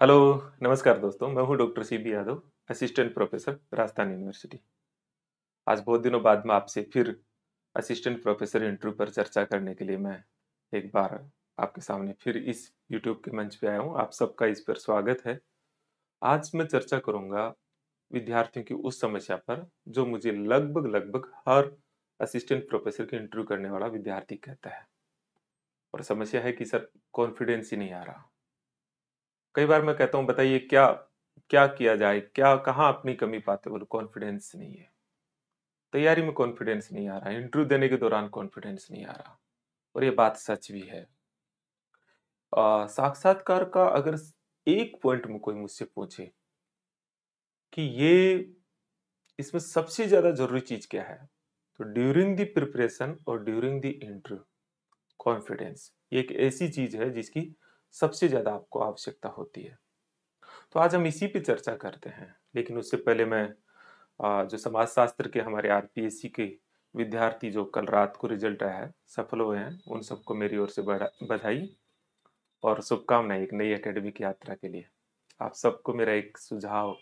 Hello, नमस्कार दोस्तों। मैं हूं doctor CB Yadav, assistant professor Rajasthan university. आज बहुत दिनों बाद मैं आपसे फिर असिस्टेंट प्रोफेसर इंटरव्यू पर चर्चा करने के लिए मैं एक बार आपके सामने फिर इस यूट्यूब के मंच पे आया हूं। आप सबका इस पर स्वागत है। आज मैं चर्चा करूंगा विद्यार्थियों की उस समस्या पर जो मुझे लगभग लगभग हर असिस्टेंट प्रोफेसर की इंटरव्यू करने वाला विद्यार्थी कहता है। और समस्या है कि सर, कॉन्फिडेंस ही नहीं आ रहा। कई बार मैं कहता हूँ, बताइए क्या क्या किया जाए, क्या कहाँ अपनी कमी पाते हो? बोले कॉन्फिडेंस नहीं है, तैयारी में कॉन्फिडेंस नहीं आ रहा, इंटरव्यू देने के दौरान कॉन्फिडेंस नहीं आ रहा। और ये बात सच भी है। साक्षात्कार का अगर एक पॉइंट में कोई मुझसे पूछे कि ये इसमें सबसे ज्यादा जरूरी चीज क्या है, तो ड्यूरिंग द प्रिपरेशन और ड्यूरिंग द इंटरव्यू कॉन्फिडेंस ये एक ऐसी चीज है जिसकी सबसे ज्यादा आपको आवश्यकता होती है। तो आज हम इसी पे चर्चा करते हैं, लेकिन उससे पहले मैं जो समाजशास्त्र के हमारे आरपीएससी के विद्यार्थी जो कल रात को रिजल्ट आया है, सफल हुए हैं, उन सबको मेरी ओर से बधाई और शुभकामनाएं एक नई एकेडमिक यात्रा के लिए। आप सबको मेरा एक सुझाव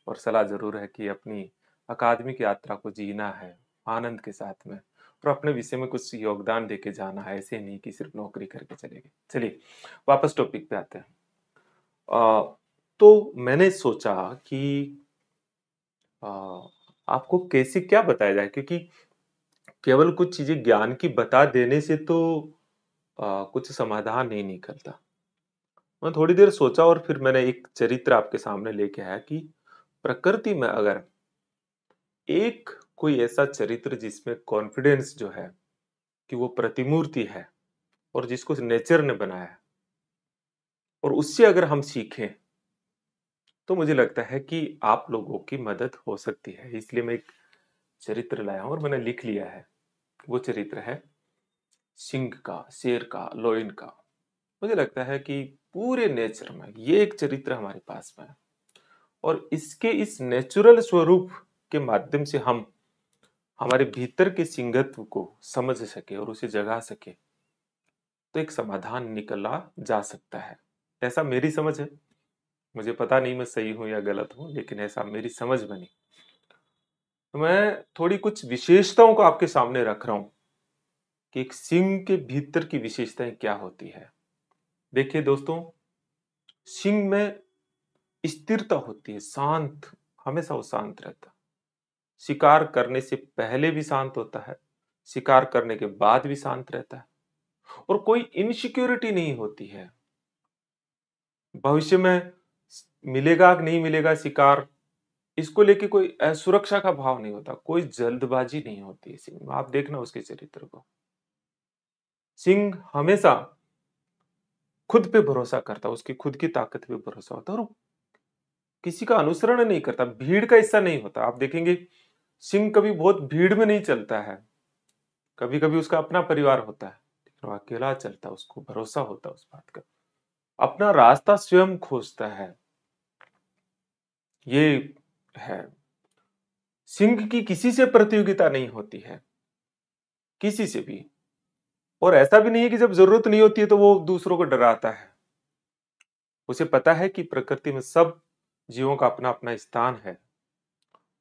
और सलाह जरूर है कि अपनी अकादमिक यात्रा को जीना है आनंद के साथ में, और अपने विषय में कुछ योगदान देके जाना है, ऐसे नहीं कि सिर्फ नौकरी करके चलेंगे। चलिए वापस टॉपिक पे आते हैं। तो मैंने सोचा कि आ, आपको कैसे क्या बताया जाए, क्योंकि केवल कुछ चीजें ज्ञान की बता देने से तो कुछ समाधान नहीं निकलता। मैं थोड़ी देर सोचा और फिर मैंने एक चरित्र आपके सामने लेके आया कि प्रकृति में अगर एक कोई ऐसा चरित्र जिसमें कॉन्फिडेंस जो है कि वो प्रतिमूर्ति है और जिसको नेचर ने बनाया है, और उससे अगर हम सीखें तो मुझे लगता है कि आप लोगों की मदद हो सकती है। इसलिए मैं एक चरित्र लाया हूं और मैंने लिख लिया है। वो चरित्र है सिंह का, शेर का, लोयन का। मुझे लगता है कि पूरे नेचर में ये एक चरित्र हमारे पास में है, और इसके इस नेचुरल स्वरूप के माध्यम से हम हमारे भीतर के सिंहत्व को समझ सके और उसे जगा सके, तो एक समाधान निकला जा सकता है। ऐसा मेरी समझ है। मुझे पता नहीं मैं सही हूं या गलत हूं, लेकिन ऐसा मेरी समझ बनी। तो मैं थोड़ी कुछ विशेषताओं को आपके सामने रख रहा हूं कि एक सिंह के भीतर की विशेषताएं क्या होती है। देखिए दोस्तों, सिंह में स्थिरता होती है, शांत, हमेशा वो शांत रहता है। शिकार करने से पहले भी शांत होता है, शिकार करने के बाद भी शांत रहता है, और कोई इनसिक्योरिटी नहीं होती है। भविष्य में मिलेगा कि नहीं मिलेगा शिकार, इसको लेके कोई असुरक्षा का भाव नहीं होता, कोई जल्दबाजी नहीं होती है सिंह में। आप देखना उसके चरित्र को। सिंह हमेशा खुद पे भरोसा करता है, उसकी खुद की ताकत पे भरोसा होता है, और वो किसी का अनुसरण नहीं करता, भीड़ का हिस्सा नहीं होता। आप देखेंगे सिंह कभी बहुत भीड़ में नहीं चलता है। कभी कभी उसका अपना परिवार होता है, लेकिन वो अकेला चलता है, उसको भरोसा होता है उस बात का। अपना रास्ता स्वयं खोजता है। ये है, सिंह की किसी से प्रतियोगिता नहीं होती है, किसी से भी। और ऐसा भी नहीं है कि जब जरूरत नहीं होती है तो वो दूसरों को डराता है। उसे पता है कि प्रकृति में सब जीवों का अपना अपना स्थान है,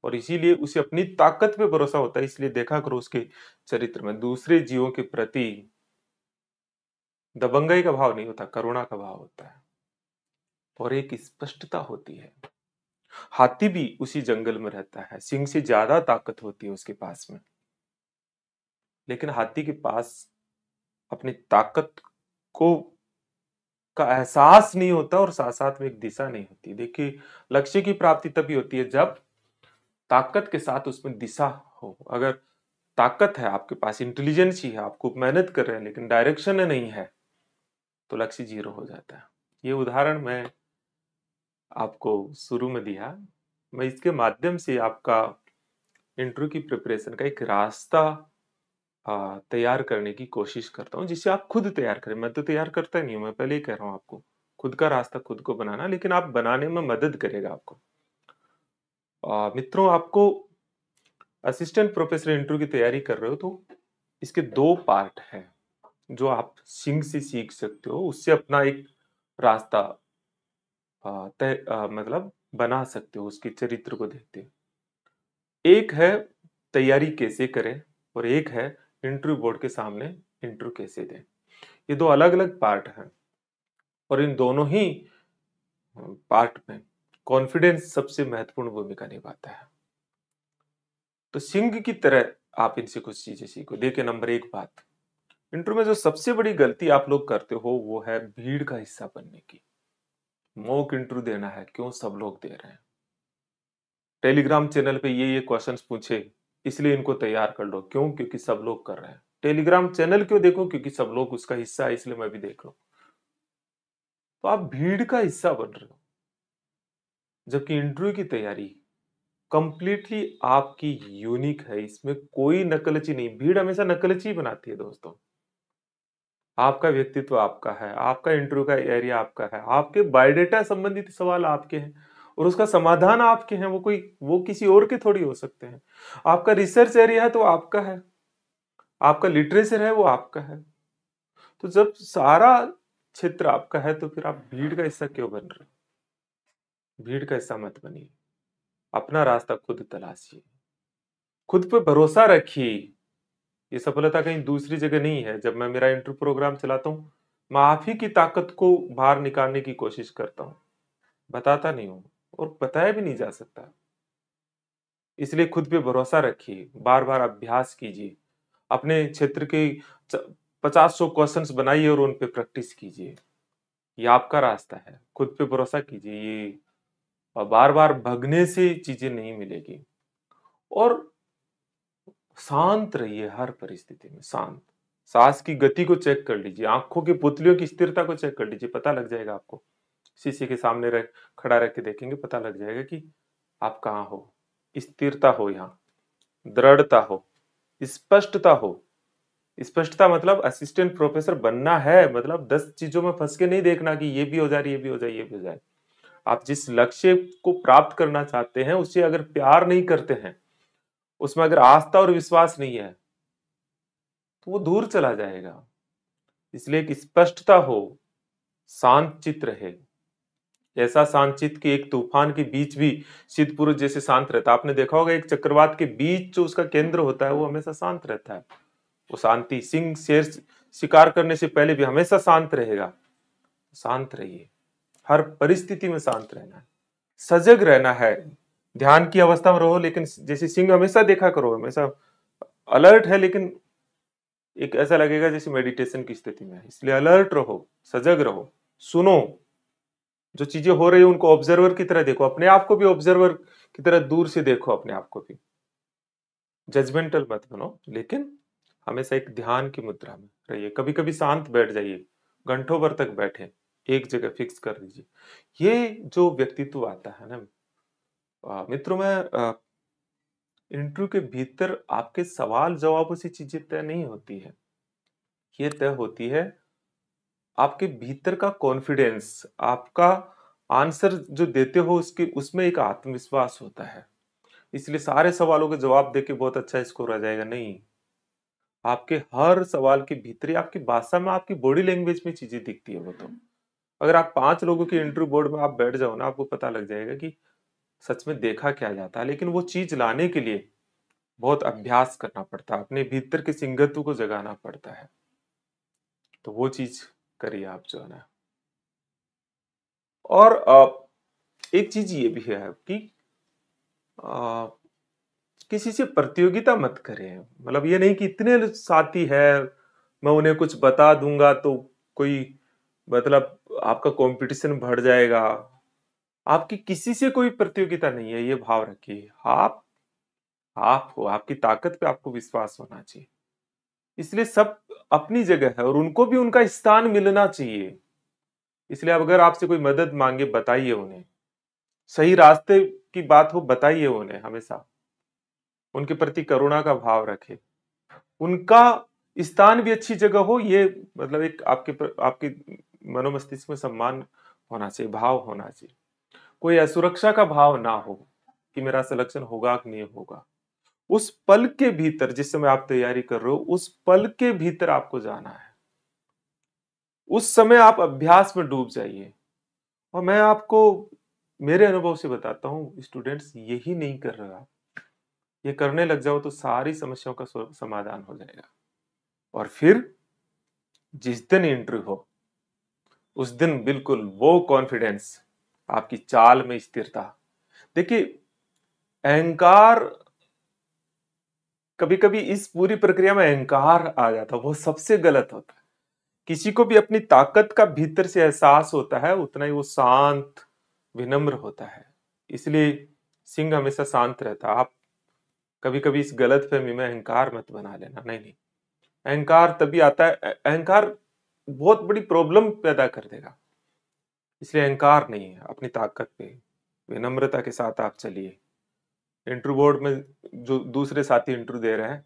और इसीलिए उसे अपनी ताकत पे भरोसा होता है। इसलिए देखा करो उसके चरित्र में दूसरे जीवों के प्रति दबंगाई का भाव नहीं होता, करुणा का भाव होता है, और एक स्पष्टता होती है। हाथी भी उसी जंगल में रहता है, सिंह से ज्यादा ताकत होती है उसके पास में, लेकिन हाथी के पास अपनी ताकत को का एहसास नहीं होता, और साथ साथ में एक दिशा नहीं होती। देखिए, लक्ष्य की प्राप्ति तभी होती है जब ताकत के साथ उसमें दिशा हो। अगर ताकत है आपके पास, इंटेलिजेंस ही है, आप खूब मेहनत कर रहे हैं, लेकिन डायरेक्शन नहीं है, तो लक्ष्य जीरो हो जाता है। ये उदाहरण मैं आपको शुरू में दिया। मैं इसके माध्यम से आपका इंटरव्यू की प्रिपरेशन का एक रास्ता तैयार करने की कोशिश करता हूँ, जिससे आप खुद तैयार करें। मैं तो तैयार करता नहीं हूँ, मैं पहले ही कह रहा हूँ आपको, खुद का रास्ता खुद को बनाना, लेकिन आप बनाने में मदद करेगा आपको। मित्रों, आपको असिस्टेंट प्रोफेसर इंटरव्यू की तैयारी कर रहे हो तो इसके दो पार्ट हैं जो आप सिंह से सीख सकते हो, उससे अपना एक रास्ता मतलब बना सकते हो उसके चरित्र को देखते हुए। एक है तैयारी कैसे करें और एक है इंटरव्यू बोर्ड के सामने इंटरव्यू कैसे दें। ये दो अलग अलग पार्ट हैं और इन दोनों ही पार्ट में कॉन्फिडेंस सबसे महत्वपूर्ण भूमिका निभाता है। तो सिंह की तरह आप इनसे कुछ चीजें सीखो। देखिए, नंबर एक बात, इंटरव्यू में जो सबसे बड़ी गलती आप लोग करते हो वो है भीड़ का हिस्सा बनने की। मॉक इंटरव्यू देना है, क्यों सब लोग दे रहे हैं। टेलीग्राम चैनल पे ये क्वेश्चंस पूछे इसलिए इनको तैयार कर लो, क्यों? क्योंकि सब लोग कर रहे हैं। टेलीग्राम चैनल क्यों देखो? क्योंकि सब लोग उसका हिस्सा है, इसलिए मैं भी देख लूं। तो आप भीड़ का हिस्सा बन रहे हो, जबकि इंटरव्यू की तैयारी कंप्लीटली आपकी यूनिक है। इसमें कोई नकलची नहीं। भीड़ हमेशा नकलची बनाती है दोस्तों। आपका व्यक्तित्व आपका है, आपका इंटरव्यू का एरिया आपका है, आपके बायोडेटा संबंधित सवाल आपके हैं और उसका समाधान आपके हैं। वो किसी और के थोड़ी हो सकते हैं। आपका रिसर्च एरिया है तो आपका है, आपका लिटरेचर है वो आपका है। तो जब सारा क्षेत्र आपका है तो फिर आप भीड़ का हिस्सा क्यों बन रहे हो? भीड़ का हिस्सा मत बनिए। अपना रास्ता खुद तलाशिए, खुद पे भरोसा रखिए। ये सफलता कहीं दूसरी जगह नहीं है। जब मैं मेरा इंटरव्यू प्रोग्राम चलाता हूँ, मैं आप ही की ताकत को बाहर निकालने की कोशिश करता हूँ, बताता नहीं हूँ और बताया भी नहीं जा सकता। इसलिए खुद पे भरोसा रखिए, बार बार अभ्यास कीजिए, अपने क्षेत्र के 50-100 क्वेश्चंस बनाइए और उन पे प्रैक्टिस कीजिए। ये आपका रास्ता है, खुद पे भरोसा कीजिए। ये बार बार भगने से चीजें नहीं मिलेगी। और शांत रहिए, हर परिस्थिति में शांत। सांस की गति को चेक कर लीजिए, आंखों की पुतलियों की स्थिरता को चेक कर लीजिए, पता लग जाएगा आपको। शीशे के सामने खड़ा रह के देखेंगे, पता लग जाएगा कि आप कहाँ हो। स्थिरता हो, यहाँ दृढ़ता हो, स्पष्टता हो। स्पष्टता मतलब असिस्टेंट प्रोफेसर बनना है, मतलब 10 चीजों में फंस के नहीं देखना कि ये भी हो जाए, ये भी हो जाए, ये भी हो जाए। आप जिस लक्ष्य को प्राप्त करना चाहते हैं उसे अगर प्यार नहीं करते हैं, उसमें अगर आस्था और विश्वास नहीं है, तो वो दूर चला जाएगा। इसलिए एक स्पष्टता हो, शांत चित्त रहे। ऐसा शांत चित्त कि एक तूफान के बीच भी सिद्ध पुरुष जैसे शांत रहता है। आपने देखा होगा एक चक्रवात के बीच जो उसका केंद्र होता है वो हमेशा शांत रहता है। वो शांति, सिंह शेर शिकार करने से पहले भी हमेशा शांत रहेगा। शांत रहिए, हर परिस्थिति में शांत रहना है, सजग रहना है। ध्यान की अवस्था में रहो, लेकिन जैसे सिंह हमेशा देखा करो, हमेशा अलर्ट है, लेकिन एक ऐसा लगेगा जैसे मेडिटेशन की स्थिति में है। इसलिए अलर्ट रहो, सजग रहो, सुनो, जो चीजें हो रही है उनको ऑब्जर्वर की तरह देखो, अपने आप को भी ऑब्जर्वर की तरह दूर से देखो, अपने आप को भी। जजमेंटल मत बनो, लेकिन हमेशा एक ध्यान की मुद्रा में रहिए। कभी कभी शांत बैठ जाइए, घंटों भर तक बैठे, एक जगह फिक्स कर दीजिए। ये जो व्यक्तित्व आता है ना मित्रों में, इंटरव्यू के भीतर आपके सवाल जवाबों से चीजें तय नहीं होती है। ये तय होती है आपके भीतर का कॉन्फिडेंस। आपका आंसर जो देते हो उसके उसमें एक आत्मविश्वास होता है। इसलिए सारे सवालों के जवाब देके बहुत अच्छा स्कोर आ जाएगा, नहीं। आपके हर सवाल के भीतर ही आपकी भाषा में, आपकी बॉडी लैंग्वेज में चीजें दिखती है वो तो। अगर आप 5 लोगों के इंटरव्यू बोर्ड में आप बैठ जाओ ना, आपको पता लग जाएगा कि सच में देखा क्या जाता है। लेकिन वो चीज लाने के लिए बहुत अभ्यास करना पड़ता है, अपने भीतर के सिंगत्व को जगाना पड़ता है। तो वो चीज करिए आप, जो है ना। और एक चीज ये भी है कि अ, किसी से प्रतियोगिता मत करें। मतलब ये नहीं कि इतने साथी है, मैं उन्हें कुछ बता दूंगा तो कोई, मतलब आपका कंपटीशन बढ़ जाएगा। आपकी किसी से कोई प्रतियोगिता नहीं है, ये भाव रखिए। आप हो, आपकी ताकत पे आपको विश्वास होना चाहिए। इसलिए सब अपनी जगह है और उनको भी उनका स्थान मिलना चाहिए। इसलिए अब अगर आपसे कोई मदद मांगे, बताइए उन्हें। सही रास्ते की बात हो, बताइए उन्हें। हमेशा उनके प्रति करुणा का भाव रखें। उनका स्थान भी अच्छी जगह हो, ये मतलब एक आपके मनोमस्तिष्क में सम्मान होना चाहिए, भाव होना चाहिए। कोई असुरक्षा का भाव ना हो कि मेरा सिलेक्शन होगा कि नहीं होगा। उस पल के भीतर, जिस समय आप तैयारी कर रहे हो, उस पल के भीतर आपको जाना है। उस समय आप अभ्यास में डूब जाइए। और मैं आपको मेरे अनुभव से बताता हूँ, स्टूडेंट्स यही नहीं कर रहे आप। ये करने लग जाओ तो सारी समस्याओं का समाधान हो जाएगा। और फिर जिस दिन इंटरव्यू हो उस दिन बिल्कुल वो कॉन्फिडेंस, आपकी चाल में स्थिरता। देखिए, अहंकार, कभी कभी इस पूरी प्रक्रिया में अहंकार आ जाता है, वो सबसे गलत होता है। किसी को भी अपनी ताकत का भीतर से एहसास होता है, उतना ही वो शांत विनम्र होता है। इसलिए सिंह हमेशा शांत रहता है। आप कभी कभी इस गलत फहमी में अहंकार मत बना लेना। नहीं नहीं, अहंकार तभी आता है, अहंकार बहुत बड़ी प्रॉब्लम पैदा कर देगा। इसलिए अहंकार नहीं है, अपनी ताकत पे विनम्रता के साथ आप चलिए। इंटरव्यू बोर्ड में जो दूसरे साथी इंटरव्यू दे रहे हैं,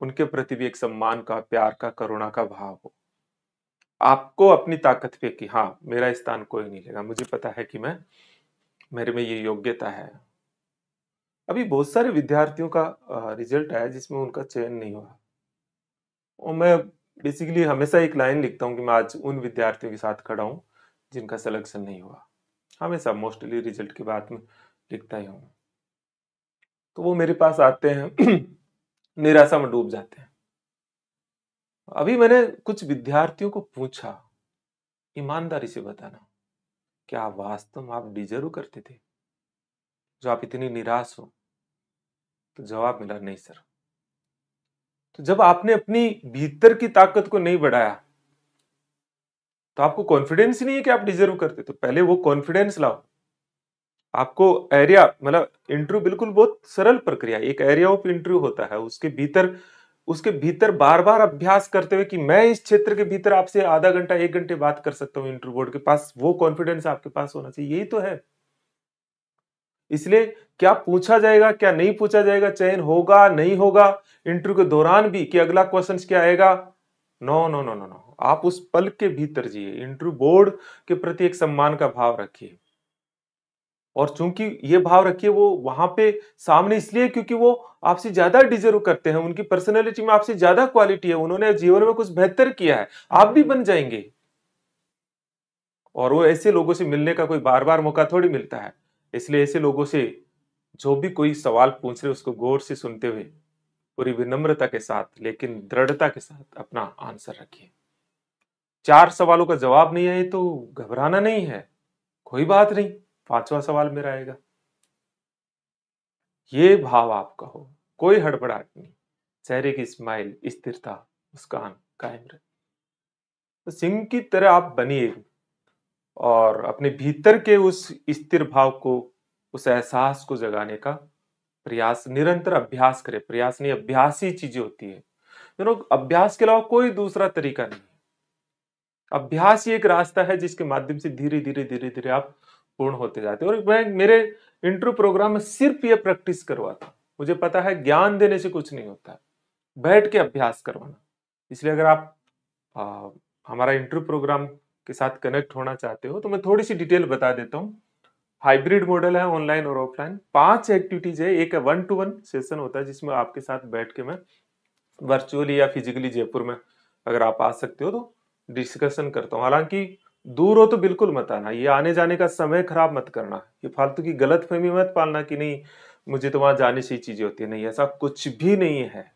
उनके प्रति भी एक सम्मान का, प्यार का, करुणा का भाव हो। आपको अपनी ताकत पे कि हाँ, मेरा स्थान कोई नहीं लेगा, मुझे पता है कि मैं, मेरे में ये योग्यता है। अभी बहुत सारे विद्यार्थियों का रिजल्ट आया जिसमें उनका चयन नहीं हुआ, और मैं बेसिकली हमेशा एक लाइन लिखता हूँ कि मैं आज उन विद्यार्थियों के साथ खड़ा हूँ जिनका सिलेक्शन नहीं हुआ। हमेशा मोस्टली रिजल्ट के बाद में लिखता ही हूँ। तो वो मेरे पास आते हैं निराशा में डूब जाते हैं। अभी मैंने कुछ विद्यार्थियों को पूछा, ईमानदारी से बताना, क्या वास्तव में आप डिजर्व करते थे जो आप इतनी निराश हो? तो जवाब मिला, नहीं सर। तो जब आपने अपनी भीतर की ताकत को नहीं बढ़ाया, तो आपको कॉन्फिडेंस ही नहीं है कि आप डिजर्व करते, तो पहले वो कॉन्फिडेंस लाओ। आपको एरिया, मतलब इंटरव्यू बिल्कुल बहुत सरल प्रक्रिया, एक एरिया ऑफ इंटरव्यू होता है, उसके भीतर बार बार अभ्यास करते हुए कि मैं इस क्षेत्र के भीतर आपसे आधा घंटा 1 घंटे बात कर सकता हूं। इंटरव्यू बोर्ड के पास वो कॉन्फिडेंस आपके पास होना चाहिए, यही तो है। इसलिए क्या पूछा जाएगा, क्या नहीं पूछा जाएगा, चयन होगा नहीं होगा, इंटरव्यू के दौरान भी कि अगला क्वेश्चन क्या आएगा, no no no no no, आप उस पल के भीतर जिए। इंटरव्यू बोर्ड के प्रति एक सम्मान का भाव रखिए, और चूंकि ये भाव रखिए, वो वहां पे सामने इसलिए क्योंकि वो आपसे ज्यादा डिजर्व करते हैं, उनकी पर्सनैलिटी में आपसे ज्यादा क्वालिटी है, उन्होंने जीवन में कुछ बेहतर किया है, आप भी बन जाएंगे। और वो ऐसे लोगों से मिलने का कोई बार बार मौका थोड़ी मिलता है। इसलिए ऐसे लोगों से जो भी कोई सवाल पूछ रहे उसको गौर से सुनते हुए, पूरी विनम्रता के साथ लेकिन दृढ़ता के साथ अपना आंसर रखिए। 4 सवालों का जवाब नहीं आए तो घबराना नहीं है, कोई बात नहीं, 5वां सवाल मेरा आएगा। ये भाव आपका हो, कोई हड़बड़ाहट नहीं, चेहरे की स्माइल, स्थिरता, मुस्कान कायम रहे। तो सिंह की तरह आप बनिए, और अपने भीतर के उस स्थिर भाव को, उस एहसास को जगाने का प्रयास, निरंतर अभ्यास करें। प्रयास नहीं, अभ्यास ही चीजें होती है। अभ्यास के अलावा कोई दूसरा तरीका नहीं। अभ्यास ही एक रास्ता है जिसके माध्यम से धीरे धीरे धीरे धीरे आप पूर्ण होते जाते हैं। और मैं मेरे इंटरव्यू प्रोग्राम में सिर्फ ये प्रैक्टिस करवाता हूं। मुझे पता है ज्ञान देने से कुछ नहीं होता, बैठ के अभ्यास करवाना। इसलिए अगर आप आ, हमारा इंटरव्यू प्रोग्राम के साथ कनेक्ट होना चाहते हो तो मैं थोड़ी सी डिटेल बता देता हूँ। हाइब्रिड मॉडल है, ऑनलाइन और ऑफलाइन। 5 एक्टिविटीज है। एक 1-to-1 सेशन होता है जिसमें आपके साथ बैठ के मैं वर्चुअली या फिजिकली जयपुर में अगर आप आ सकते हो तो डिस्कशन करता हूँ। हालांकि दूर हो तो बिल्कुल मत आना, ये आने जाने का समय खराब मत करना, ये फालतू की गलत फहमी मत पालना कि नहीं मुझे तो वहां जाने से ही चीजें होती है। नहीं, ऐसा कुछ भी नहीं है।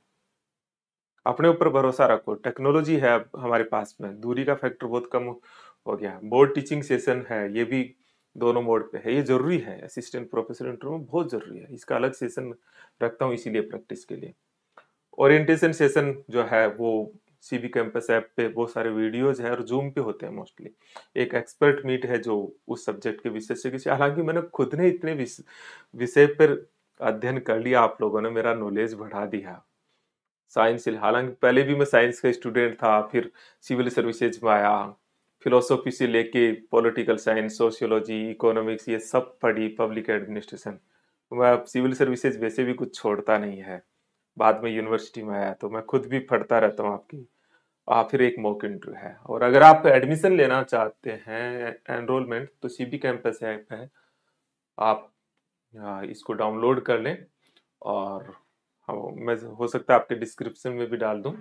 अपने ऊपर भरोसा रखो, टेक्नोलॉजी है अब हमारे पास में, दूरी का फैक्टर बहुत कम हो गया है। बोर्ड टीचिंग सेशन है, ये भी दोनों मोड पे है, ये जरूरी है। असिस्टेंट प्रोफेसर इंटरव्यू में बहुत जरूरी है, इसका अलग सेशन रखता हूँ इसीलिए प्रैक्टिस के लिए। ओरिएंटेशन सेशन जो है वो सीबी कैंपस ऐप पे बहुत सारे वीडियोज है और जूम पे होते हैं मोस्टली। एक एक्सपर्ट मीट है जो उस सब्जेक्ट के विशेषज्ञ से, हालांकि मैंने खुद ने इतने विषय पर अध्ययन कर लिया, आप लोगों ने मेरा नॉलेज बढ़ा दिया साइंस से। हालांकि पहले भी मैं साइंस का स्टूडेंट था, फिर सिविल सर्विसेज में आया, फिलोसॉफी से लेके पॉलिटिकल साइंस, सोशियोलॉजी, इकोनॉमिक्स, ये सब पढ़ी, पब्लिक एडमिनिस्ट्रेशन। मैं अब सिविल सर्विसेज वैसे भी कुछ छोड़ता नहीं है। बाद में यूनिवर्सिटी में आया तो मैं खुद भी पढ़ता रहता हूँ आपकी। फिर एक मॉक इंटरव्यू है। और अगर आप एडमिशन लेना चाहते हैं, एनरोलमेंट, तो सीबी कैंपस ऐप है, आप इसको डाउनलोड कर लें। और हाँ, मैं हो सकता है आपके डिस्क्रिप्शन में भी डाल दूं।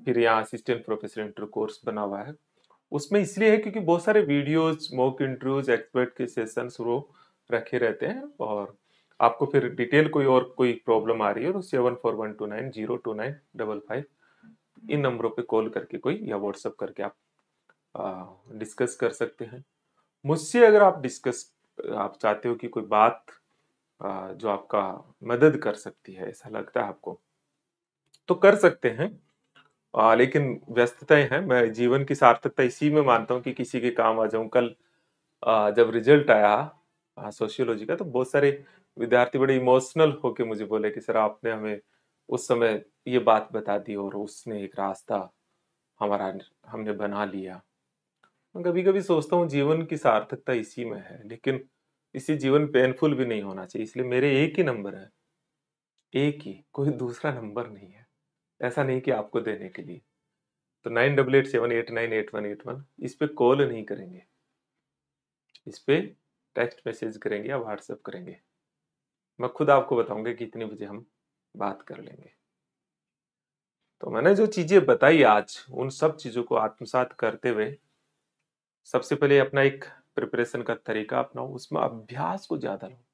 फिर यहाँ असिस्टेंट प्रोफेसर इंटर कोर्स बना हुआ है, उसमें इसलिए है क्योंकि बहुत सारे वीडियोज़, मॉक इंटरव्यूज़, एक्सपर्ट के सेशंस वो रखे रहते हैं और आपको फिर डिटेल कोई प्रॉब्लम आ रही है तो 7412902955 इन नंबरों पे कॉल करके कोई या व्हाट्सएप करके आप डिस्कस कर सकते हैं। मुझसे अगर आप चाहते हो कि कोई बात जो आपका मदद कर सकती है, ऐसा लगता है आपको, तो कर सकते हैं। लेकिन व्यस्तताएँ हैं, मैं जीवन की सार्थकता इसी में मानता हूँ कि किसी के काम आ जाऊँ। कल जब रिजल्ट आया सोशियोलॉजी का तो बहुत सारे विद्यार्थी बड़े इमोशनल होके मुझे बोले कि सर आपने हमें उस समय ये बात बता दी और उसने एक रास्ता हमारा हमने बना लिया। मैं कभी-कभी सोचता हूँ जीवन की सार्थकता इसी में है, लेकिन इसी जीवन पेनफुल भी नहीं होना चाहिए, इसलिए मेरे एक ही नंबर है, एक ही, कोई दूसरा नंबर नहीं है। ऐसा नहीं कि आपको देने के लिए। तो 9887898181 इस पे कॉल नहीं करेंगे, इस पे टेक्स्ट मैसेज करेंगे या व्हाट्सएप करेंगे। मैं खुद आपको बताऊंगा कि कितने बजे हम बात कर लेंगे। तो मैंने जो चीजें बताई आज, उन सब चीजों को आत्मसात करते हुए सबसे पहले अपना एक प्रिपरेशन का तरीका अपनाओ, उसमें अभ्यास को ज्यादा लो,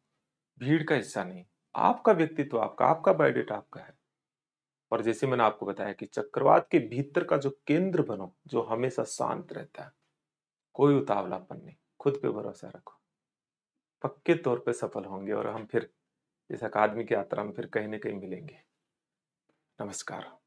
भीड़ का हिस्सा नहीं। आपका व्यक्तित्व आपका, आपका बायोडेटा आपका है। और जैसे मैंने आपको बताया कि चक्रवात के भीतर का जो केंद्र बनो, जो हमेशा शांत रहता है, कोई उतावलापन नहीं, खुद पे भरोसा रखो, पक्के तौर पे सफल होंगे और हम फिर इस अकादमी की यात्रा में फिर कहीं न कहीं मिलेंगे। नमस्कार।